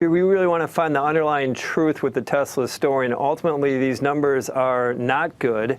We really want to find the underlying truth with the Tesla story, and ultimately these numbers are not good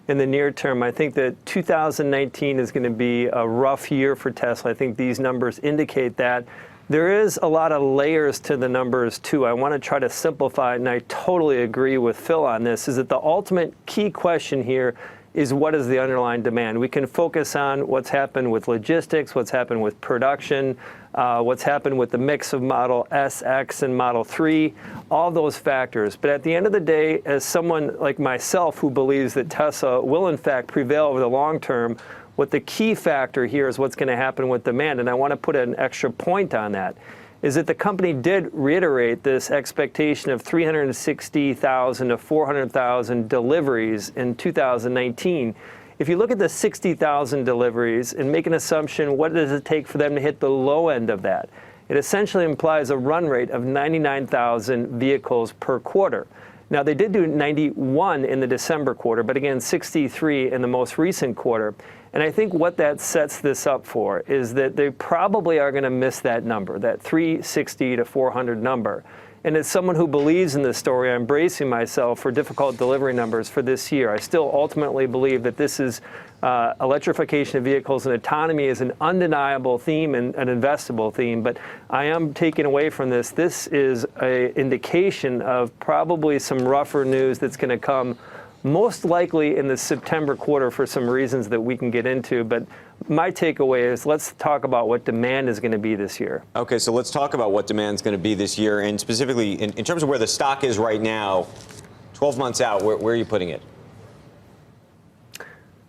in the near term. I think that 2019 is going to be a rough year for Tesla. I think these numbers indicate that. There is a lot of layers to the numbers too. I want to try to simplify it, and I totally agree with Phil on this, is that the ultimate key question here is what is the underlying demand. We can focus on what's happened with logistics, what's happened with production, what's happened with the mix of Model S, X, and Model 3, all those factors. But at the end of the day, as someone like myself who believes that Tesla will in fact prevail over the long term, what the key factor here is what's going to happen with demand. And I want to put an extra point on that, is that the company did reiterate this expectation of 360,000 to 400,000 deliveries in 2019. If you look at the 60,000 deliveries and make an assumption, what does it take for them to hit the low end of that? It essentially implies a run rate of 99,000 vehicles per quarter. Now, they did do 91 in the December quarter, but again, 63 in the most recent quarter. And I think what that sets this up for is that they probably are going to miss that number, that 360 to 400 number. And as someone who believes in this story, I'm bracing myself for difficult delivery numbers for this year. I still ultimately believe that this is electrification of vehicles and autonomy is an undeniable theme and an investable theme. But I am taking away from this. This is an indication of probably some rougher news that's going to come most likely in the September quarter for some reasons that we can get into. But my takeaway is let's talk about what demand is going to be this year. Okay, so let's talk about what demand is going to be this year. And specifically, in terms of where the stock is right now, 12 months out, where are you putting it?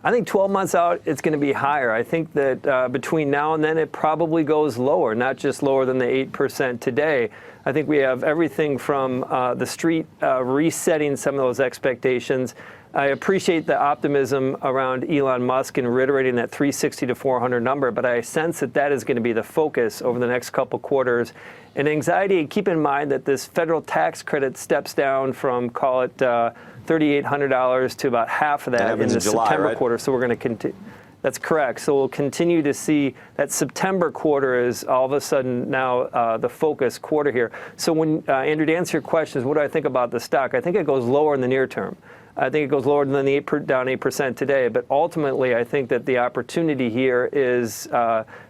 I think 12 months out, it's going to be higher. I think that between now and then, it probably goes lower, not just lower than the 8% today. I think we have everything from the street resetting some of those expectations. I appreciate the optimism around Elon Musk and reiterating that 360 to 400 number, but I sense that that is going to be the focus over the next couple quarters. And anxiety, keep in mind that this federal tax credit steps down from, call it, $3,800 to about half of that in the July, September right? quarter. So we're going to continue. That's correct. So we'll continue to see that September quarter is all of a sudden now the focus quarter here. So when, Andrew, to answer your question, is what do I think about the stock? I think it goes lower in the near term. I think it goes lower than the down 8% today. But ultimately, I think that the opportunity here is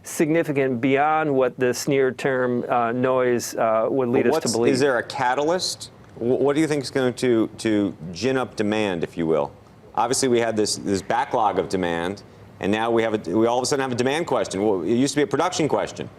significant beyond what this near-term noise would lead us to believe. Is there a catalyst? What do you think is going to gin up demand, if you will? Obviously, we had this backlog of demand, and now we all of a sudden have a demand question. Well, it used to be a production question.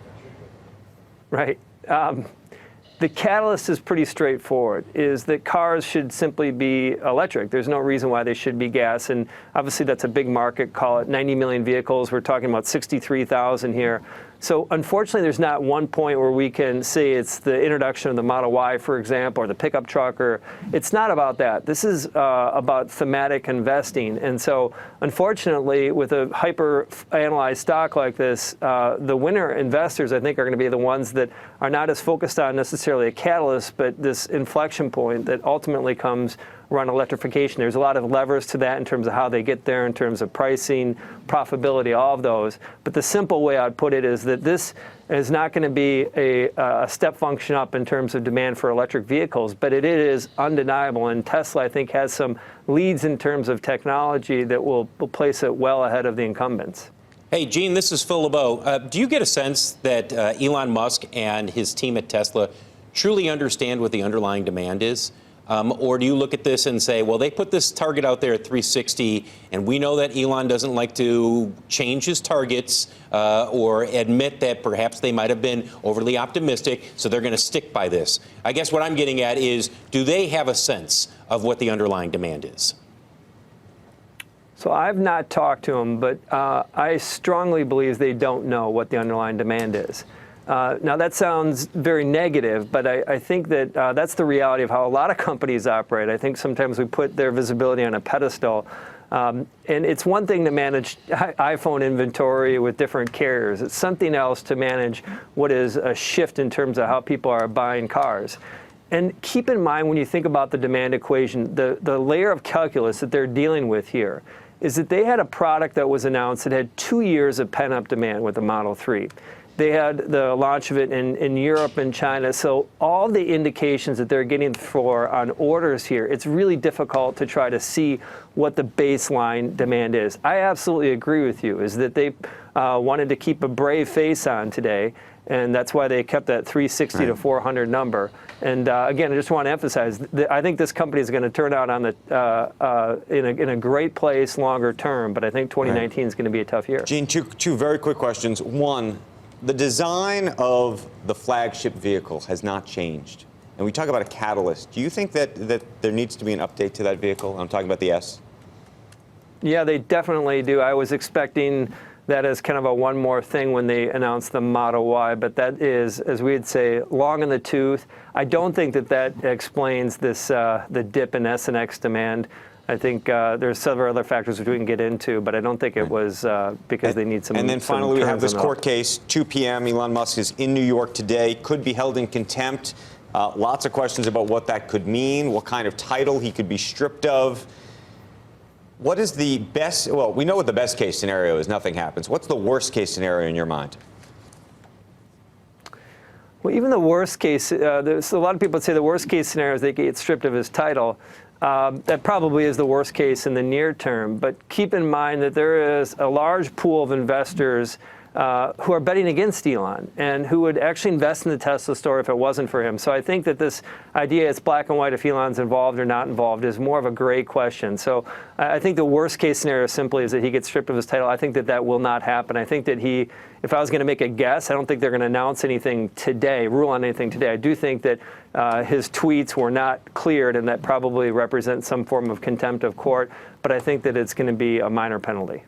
Right. The catalyst is pretty straightforward, is that cars should simply be electric. There's no reason why they should be gas. And obviously, that's a big market. Call it 90 million vehicles. We're talking about 63,000 here. So unfortunately, there's not one point where we can say it's the introduction of the Model Y, for example, or the pickup truck. Or it's not about that. This is about thematic investing. And so unfortunately, with a hyper-analyzed stock like this, the winner investors, I think, are going to be the ones that are not as focused on necessarily a catalyst, but this inflection point that ultimately comes around electrification. There's a lot of levers to that in terms of how they get there, in terms of pricing, profitability, all of those. But the simple way I'd put it is that this is not going to be a step function up in terms of demand for electric vehicles, but it is undeniable. And Tesla, I think, has some leads in terms of technology that will place it well ahead of the incumbents. Hey, Gene, this is Phil LeBeau. Do you get a sense that Elon Musk and his team at Tesla truly understand what the underlying demand is? Or do you look at this and say, well, they put this target out there at 360, and we know that Elon doesn't like to change his targets or admit that perhaps they might have been overly optimistic, so they're going to stick by this. I guess what I'm getting at is, do they have a sense of what the underlying demand is? So I've not talked to them, but I strongly believe they don't know what the underlying demand is. Now, that sounds very negative, but I think that that's the reality of how a lot of companies operate. I think sometimes we put their visibility on a pedestal. And it's one thing to manage iPhone inventory with different carriers. It's something else to manage what is a shift in terms of how people are buying cars. And keep in mind, when you think about the demand equation, the layer of calculus that they're dealing with here is that they had a product that was announced that had 2 years of pent-up demand with the Model 3. They had the launch of it in Europe and China. So all the indications that they're getting on orders here, it's really difficult to try to see what the baseline demand is. I absolutely agree with you, is that they wanted to keep a brave face on today, and that's why they kept that 360 to 400 number. And again, I just want to emphasize that I think this company is going to turn out on in a great place longer term, but I think 2019 is going to be a tough year. Gene, two very quick questions. One, the design of the flagship vehicle has not changed. And we talk about a catalyst. Do you think that there needs to be an update to that vehicle? I'm talking about the S. Yeah, they definitely do. I was expecting that as kind of a one more thing when they announced the Model Y, but that is, as we'd say, long in the tooth. I don't think that explains this the dip in S and X demand. I think there's several other factors which we can get into, but I don't think it was because they need some. And then finally, we have this court case. case, 2 p.m. Elon Musk is in New York today, could be held in contempt. Lots of questions about what that could mean, what kind of title he could be stripped of. What is the best, well, we know what the best case scenario is, nothing happens. What's the worst case scenario in your mind? Well, even the worst case, there's a lot of people that say the worst case scenario is they get stripped of his title. That probably is the worst case in the near term. But keep in mind that there is a large pool of investors who are betting against Elon and who would actually invest in the Tesla story if it wasn't for him. So I think that this idea, it's black and white if Elon's involved or not involved, is more of a gray question. So I think the worst case scenario simply is that he gets stripped of his title. I think that will not happen. I think that if I was going to make a guess, I don't think they're going to announce anything today, rule on anything today. I do think that his tweets were not cleared, and that probably represents some form of contempt of court. But I think that it's going to be a minor penalty.